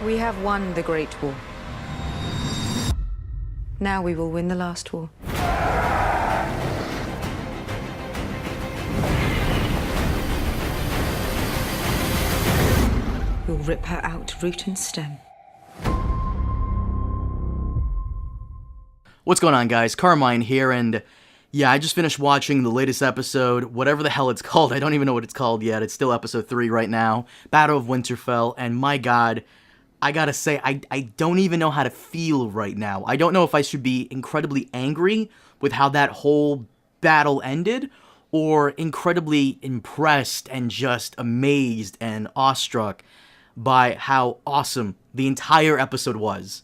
We have won the Great War. Now we will win the last war. We'll rip her out root and stem. What's going on, guys? Carmine here, and yeah, I just finished watching the latest episode, whatever the hell it's called. I don't even know what it's called yet. It's still episode 3 right now, Battle of Winterfell, and my god, I gotta say, I don't even know how to feel right now. I don't know if I should be incredibly angry with how that whole battle ended, or incredibly impressed and just amazed and awestruck by how awesome the entire episode was.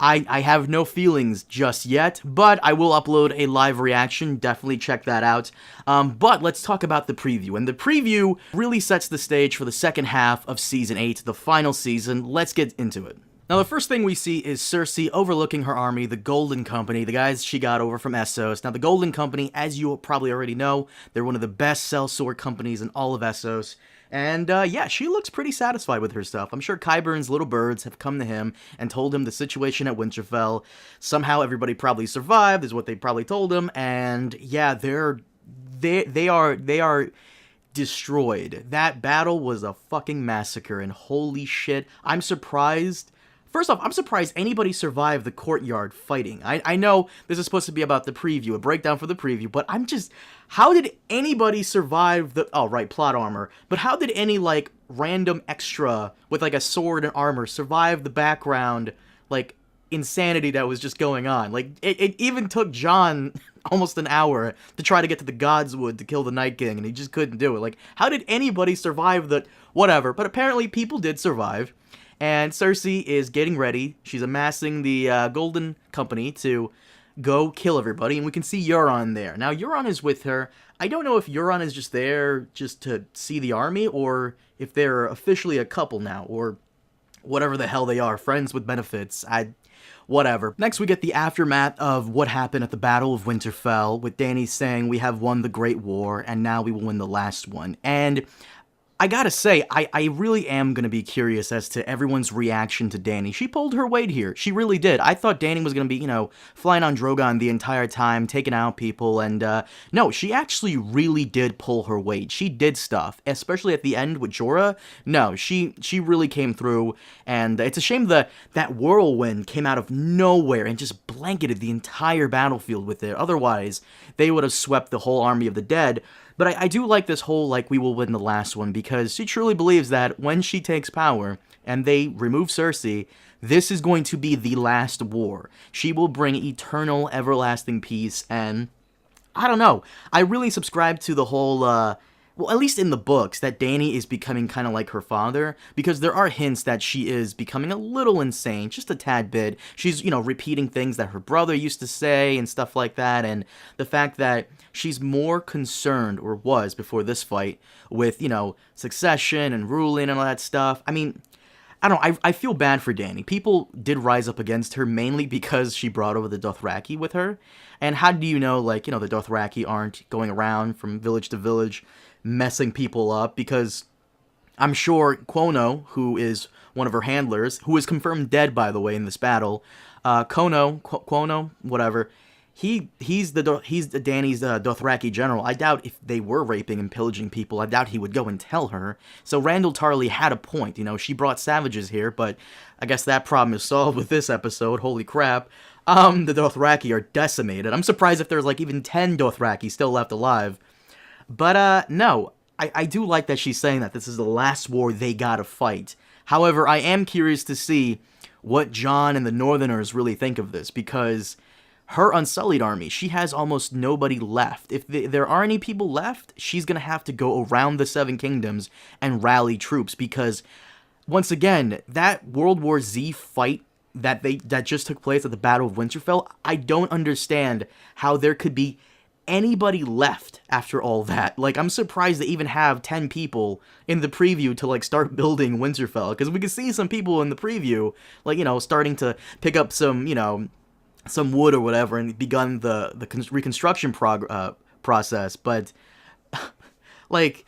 I have no feelings just yet, but I will upload a live reaction. Definitely check that out. But let's talk about the preview. And the preview really sets the stage for the second half of Season 8, the final season. Let's get into it. Now, the first thing we see is Cersei overlooking her army, the Golden Company, the guys she got over from Essos. Now, the Golden Company, as you probably already know, they're one of the best sellsword companies in all of Essos. And, yeah, she looks pretty satisfied with her stuff. I'm sure Qyburn's little birds have come to him and told him the situation at Winterfell. Somehow everybody probably survived, is what they probably told him. And, yeah, they are destroyed. That battle was a fucking massacre, and holy shit, I'm surprised. First off, I'm surprised anybody survived the courtyard fighting. I know this is supposed to be about the preview, a breakdown for the preview, but I'm just... How did anybody survive the... Oh, right, plot armor. But how did any, like, random extra with, like, a sword and armor survive the background, like, insanity that was just going on? Like, it even took Jon almost an hour to try to get to the Godswood to kill the Night King, and he just couldn't do it. Like, how did anybody survive the... Whatever. But apparently people did survive. And Cersei is getting ready. She's amassing the Golden Company to go kill everybody. And we can see Euron there. Now, Euron is with her. I don't know if Euron is just there just to see the army, or if they're officially a couple now, or whatever the hell they are. Friends with benefits. Whatever. Next, we get the aftermath of what happened at the Battle of Winterfell, with Dany saying, "We have won the Great War, and now we will win the last one." And I gotta say, I really am gonna be curious as to everyone's reaction to Dany. She pulled her weight here. She really did. I thought Dany was gonna be, flying on Drogon the entire time, taking out people, and, no, she actually really did pull her weight. She did stuff, especially at the end with Jorah. No, she really came through, and it's a shame that whirlwind came out of nowhere and just blanketed the entire battlefield with it. Otherwise, they would have swept the whole army of the dead. But I do like this whole, like, we will win the last one, because she truly believes that when she takes power and they remove Cersei, this is going to be the last war. She will bring eternal, everlasting peace, and I don't know. I really subscribe to the whole, well, at least in the books, that Dany is becoming kind of like her father, because there are hints that she is becoming a little insane, just a tad bit. She's, repeating things that her brother used to say and stuff like that, and the fact that she's more concerned, or was before this fight, with, succession and ruling and all that stuff. I mean, I don't know, I feel bad for Dany. People did rise up against her, mainly because she brought over the Dothraki with her, and how do you know, like, the Dothraki aren't going around from village to village messing people up? Because I'm sure Quono, who is one of her handlers, who is confirmed dead, by the way, in this battle, Quono, whatever, he's Dany's Dothraki general. I doubt if they were raping and pillaging people, I doubt he would go and tell her. So Randall Tarley had a point, she brought savages here, but I guess that problem is solved with this episode, holy crap. The Dothraki are decimated. I'm surprised if there's, like, even 10 Dothraki still left alive. But, no, I do like that she's saying that this is the last war they gotta fight. However, I am curious to see what Jon and the Northerners really think of this, because her Unsullied army, she has almost nobody left. If there are any people left, she's gonna have to go around the Seven Kingdoms and rally troops, because, once again, that World War Z fight that just took place at the Battle of Winterfell, I don't understand how there could be anybody left after all that. Like, I'm surprised they even have 10 people in the preview to, like, start building Winterfell, because we could see some people in the preview, like, starting to pick up some, some wood or whatever, and begun the reconstruction process, but, like,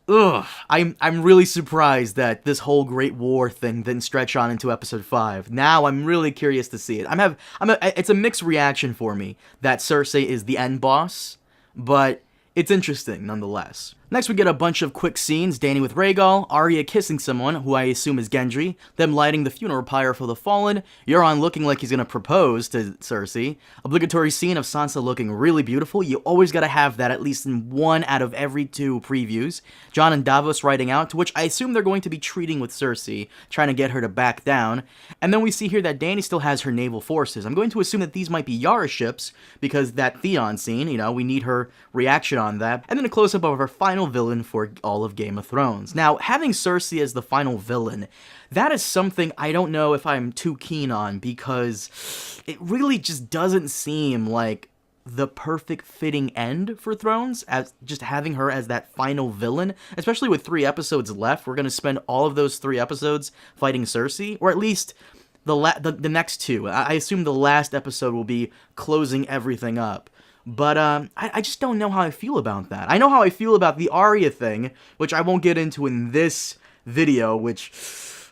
ugh, I'm really surprised that this whole Great War thing didn't stretch on into episode 5. Now I'm really curious to see it. It's a mixed reaction for me that Cersei is the end boss, but it's interesting nonetheless. Next, we get a bunch of quick scenes: Dany with Rhaegal, Arya kissing someone, who I assume is Gendry, them lighting the funeral pyre for the fallen, Euron looking like he's gonna propose to Cersei, obligatory scene of Sansa looking really beautiful. You always gotta have that at least in 1 out of every 2 previews. Jon and Davos riding out, to which I assume they're going to be treating with Cersei, trying to get her to back down. And then we see here that Dany still has her naval forces. I'm going to assume that these might be Yara ships, because that Theon scene, we need her reaction on that. And then a close-up of her final villain for all of Game of Thrones. Now, having Cersei as the final villain, that is something I don't know if I'm too keen on, because it really just doesn't seem like the perfect fitting end for Thrones, as just having her as that final villain, especially with 3 episodes left. We're going to spend all of those 3 episodes fighting Cersei, or at least the next 2. I assume the last episode will be closing everything up. But I just don't know how I feel about that. I know how I feel about the Arya thing, which I won't get into in this video, which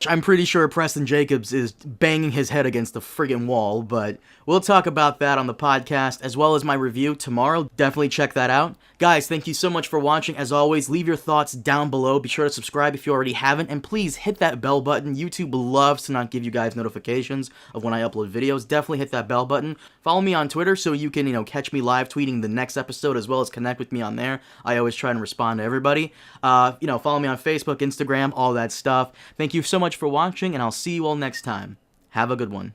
I'm pretty sure Preston Jacobs is banging his head against the friggin' wall, but we'll talk about that on the podcast, as well as my review tomorrow. Definitely check that out. Guys, thank you so much for watching. As always, leave your thoughts down below. Be sure to subscribe if you already haven't, and please hit that bell button. YouTube loves to not give you guys notifications of when I upload videos. Definitely hit that bell button. Follow me on Twitter so you can, catch me live tweeting the next episode, as well as connect with me on there. I always try and respond to everybody. Follow me on Facebook, Instagram, all that stuff. Thank you so much for watching, and I'll see you all next time. Have a good one.